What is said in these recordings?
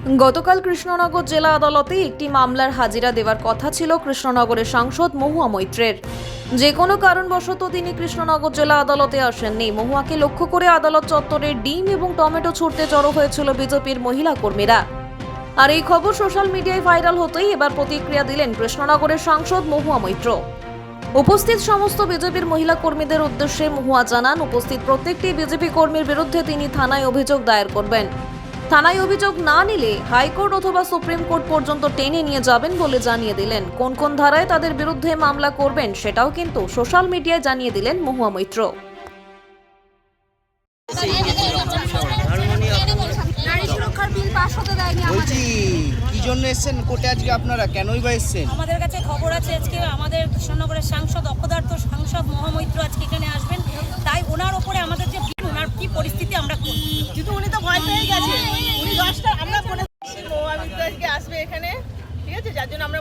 গতকাল কৃষ্ণনগর জেলা আদালতে একটি মামলার হাজিরা দেওয়ার কথা ছিল কৃষ্ণনগরের সাংসদ মহুয়া মৈত্রের। যে কোনো কারণবশত তিনি কৃষ্ণনগর জেলা আদালতে আসেননি। মহুয়াকে লক্ষ্য করে আদালত চত্বরে ডিম এবং টমেটো ছুঁড়তে জড়ো হয়েছিল বিজেপির মহিলা কর্মীরা। আর এই খবর সোশ্যাল মিডিয়ায় ভাইরাল হতেই এবার প্রতিক্রিয়া দিলেন কৃষ্ণনগরের সাংসদ মহুয়া মৈত্র। উপস্থিত সমস্ত বিজেপির মহিলা কর্মীদের উদ্দেশ্যে মহুয়া জানান, উপস্থিত প্রত্যেকটি বিজেপি কর্মীর বিরুদ্ধে তিনি থানায় অভিযোগ দায়ের করবেন। থানায় অভিযোগ না নিলে হাইকোর্ট অথবা সুপ্রিম কোর্ট পর্যন্ত টেনে নিয়ে যাবেন বলে জানিয়ে দিলেন। কোন কোন ধারায় তাদের বিরুদ্ধে মামলা করবেন সেটাও কিন্তু সোশ্যাল মিডিয়ায় জানিয়ে দিলেন মহুয়া মৈত্র। বলছি কি জন্য এসেছেন কোর্টে আজকে? আপনারা কেনই বা এসেছেন? আমাদের কাছে খবর আছে আজকে আমাদের কৃষ্ণনগরের সাংসদ অপদার্থ সাংসদ মহুয়া মৈত্র আজকে এখানে আসবেন, তাই ওনার ওপরে আমাদের যে ওনার কি পরিস্থিতি আমরা কিন্তু উনি তো ভয় পেয়ে গেছে। উনি 10টা আমরা মনে করছি মহুয়া মৈত্র আজকে আসবে এখানে, ঠিক আছে? যার জন্য আমরা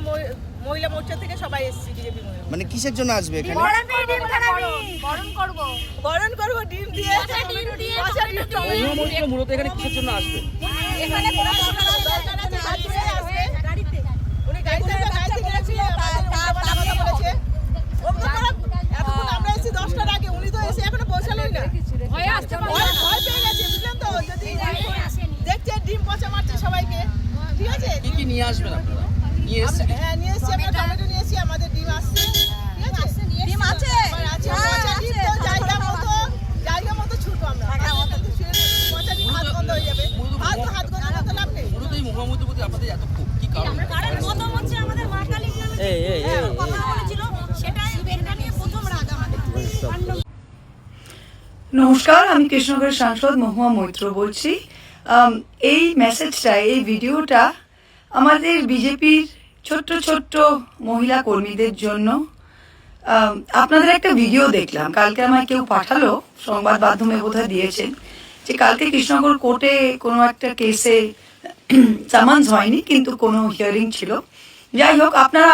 মহিলা মোর্চা থেকে সবাই এসেছি। বিজেপি মানে কিসের জন্য আসবে এখানে? বরণ করবো ডিম দিয়ে। মহুয়া মৈত্র মূলত এখানে কিসের জন্য আসবে? এখানে কোনো দরকার আছে আসবে গাড়িতে। উনি গাড়িতে গেছে কথা বলেছে। এখন আমরা এসেছি 10টার আগে, উনি তো এসে এখনো পৌঁছালোই না। ভয় পেয়ে গেছে, বুঝলেন তো? যদি দেখছে ডিম পচা মারছে সবাইকে, ঠিক আছে? কি নিয়ে আসবেন আপনারা? নিয়ে এসেছেন? হ্যাঁ নিয়ে এসেছি, আমরা টমেটো নিয়ে এসেছি, আমাদের ডিম আসছে, ঠিক আছে? ডিম আছে, পচা ডিম তো জায়গা মতো ছুটবো আমরা। পচা ডিম হাত বন্ধ হয়ে যাবে, হাত গন্ধ মতো লাভ নেই। মূলত এই মহুয়া মৈত্রের প্রতি আপনাদের এত ক্ষোভ কি কারণ? কারণ গত মঞ্চে আমাদের মা কালীর নামে কথা বলেছিল, সেটাই এটা নিয়ে প্রথম রাগ আমাদের। নমস্কার, আমি কৃষ্ণনগরের সাংসদ মহুয়া মৈত্র বলছি। এই মেসেজটা, এই ভিডিওটা আমাদের বিজেপির ছোট্ট ছোট্ট মহিলা কর্মীদের জন্য। আপনাদের একটা ভিডিও দেখলাম, কালকে আমায় কেউ পাঠালো, সংবাদ মাধ্যমে বোধহয় দিয়েছেন, যে কালকে কৃষ্ণনগর কোর্টে কোনো একটা কেসে সামান্স হয়নি, কিন্তু কোনো হিয়ারিং ছিল। যাই হোক, আপনারা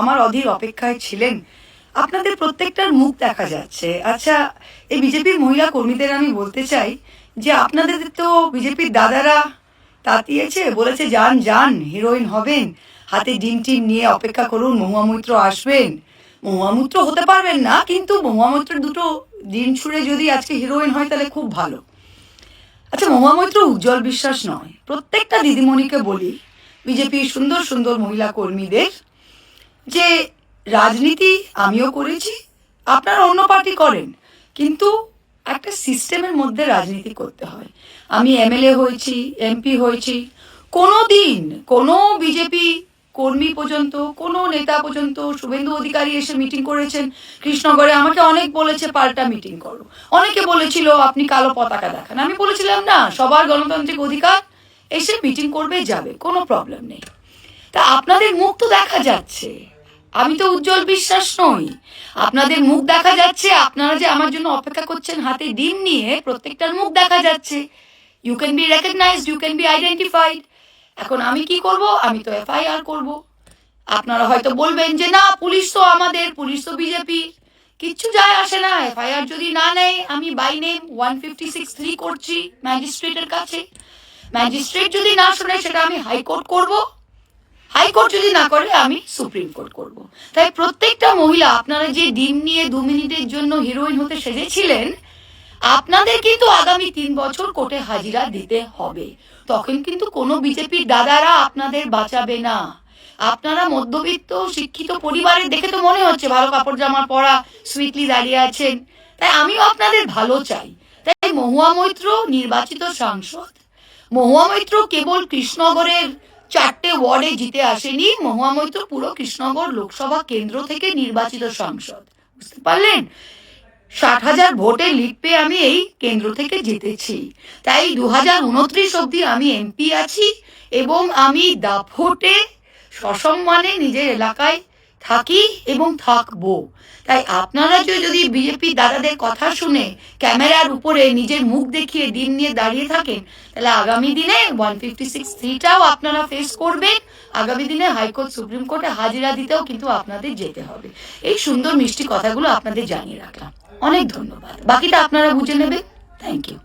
আমার অধীর অপেক্ষায় ছিলেন। আপনাদের প্রত্যেকটার মুখ দেখা যাচ্ছে। আচ্ছা, এই বিজেপির মহিলা কর্মীদের আমি বলতে চাই যে আপনাদের তো বিজেপির দাদারা তাতিয়েছে, বলেছে যান যান, হিরোইন হবেন, হাতে ডিম টিম নিয়ে অপেক্ষা করুন, মহুয়া মৈত্র আসবেন। মহুয়া মৈত্র হতে পারবেন না, কিন্তু মহুয়া মৈত্রের দুটো ডিম ছুঁড়ে যদি আজকে হিরোইন হয় তাহলে খুব ভালো। আচ্ছা, মহুয়া মৈত্র উজ্জ্বল বিশ্বাস নয়। প্রত্যেকটা দিদিমণিকে বলি, বিজেপির সুন্দর সুন্দর মহিলা কর্মীদের, যে রাজনীতি আমিও করেছি, আপনারা অন্য পার্টি করেন, কিন্তু একটা সিস্টেমের মধ্যে রাজনীতি করতে হয়। আমি এমএলএ হয়েছি, এমপি হয়েছি, কোনো দিন কোনো বিজেপি কর্মী পর্যন্ত, কোনো নেতা পর্যন্ত, শুভেন্দু অধিকারী এসে মিটিং করেছেন কৃষ্ণনগরে, আমাকে অনেক বলেছে পাল্টা মিটিং করো, অনেকে বলেছিল আপনি কালো পতাকা দেখান, আমি বলেছিলাম না, সবার গণতান্ত্রিক অধিকার, এসে মিটিং করবে যাবে, কোনো প্রবলেম নেই। তা আপনাদের মুখ তো দেখা যাচ্ছে, আমি তো উজ্জ্বল বিশ্বাস নই, আপনাদের মুখ দেখা যাচ্ছে, আপনারা যে আমার জন্য অপেক্ষা করছেন হাতে ডিম নিয়ে, প্রত্যেকটার মুখ দেখা যাচ্ছে। You can be recognised, you can be identified. এখন আমি কি করব? আমি তো এফআইআর করব। আপনারা হয়তো বলবেন যে না, পুলিশ তো আমাদের, পুলিশ তো বিজেপি, কিচ্ছু যায় আসে না। এফআইআর যদি না নেয়, আমি বাই নেম 156(3) করছি ম্যাজিস্ট্রেটের কাছে। ম্যাজিস্ট্রেট যদি না শোনে, সেটা আমি হাইকোর্ট করব। হাইকোর্ট যদি না করে, আমি সুপ্রিম কোর্ট করব। তাই প্রত্যেকটা মহিলা, আপনারা যে ডিম নিয়ে 2 মিনিটের জন্য হিরোইন হতে সেজেছিলেন, আপনাদের কিন্তু আগামী 3 বছর কোর্টে হাজিরা দিতে হবে। তখন কিন্তু কোনো বিজেপির দাদারা আপনাদের বাঁচাবে না। আপনারা মধ্যবিত্ত শিক্ষিত পরিবারের, দেখে তো মনে হচ্ছে ভালো কাপড় জামা পরা, সুইটলি দাঁড়িয়ে আছেন, তাই আমিও আপনাদের ভালো চাই। তাই মহুয়া মৈত্র নির্বাচিত সাংসদ। মহুয়া মৈত্র কেবল কৃষ্ণনগরের 4টে ওয়ার্ডে জিতে আসেনি, মহুয়া মৈত্র পুরো কৃষ্ণনগর লোকসভা কেন্দ্র থেকে নির্বাচিত সাংসদ। বুঝতে পারলেন? 60,000 ভোটে লিড পেয়ে আমি এই কেন্দ্র থেকে জিতেছি। তাই 2029 অবধি আমি এমপি আছি, এবং আমি দাপটে সসম্মানে নিজের এলাকায় থাকি এবং থাকবো। তাই আপনারা যদি বিজেপি দাদাদের কথা শুনে ক্যামেরার উপরে নিজের মুখ দেখিয়ে ডিম নিয়ে দাঁড়িয়ে থাকেন, তাহলে আগামী দিনে 156(3)টাও আপনারা ফেস করবেন। আগামী দিনে হাইকোর্ট, সুপ্রিম কোর্টে হাজিরা দিতেও কিন্তু আপনাদের যেতে হবে। এই সুন্দর মিষ্টি কথাগুলো আপনাদের জানিয়ে রাখলাম। অনেক ধন্যবাদ, বাকিটা আপনারা বুঝে নেবেন। Thank you.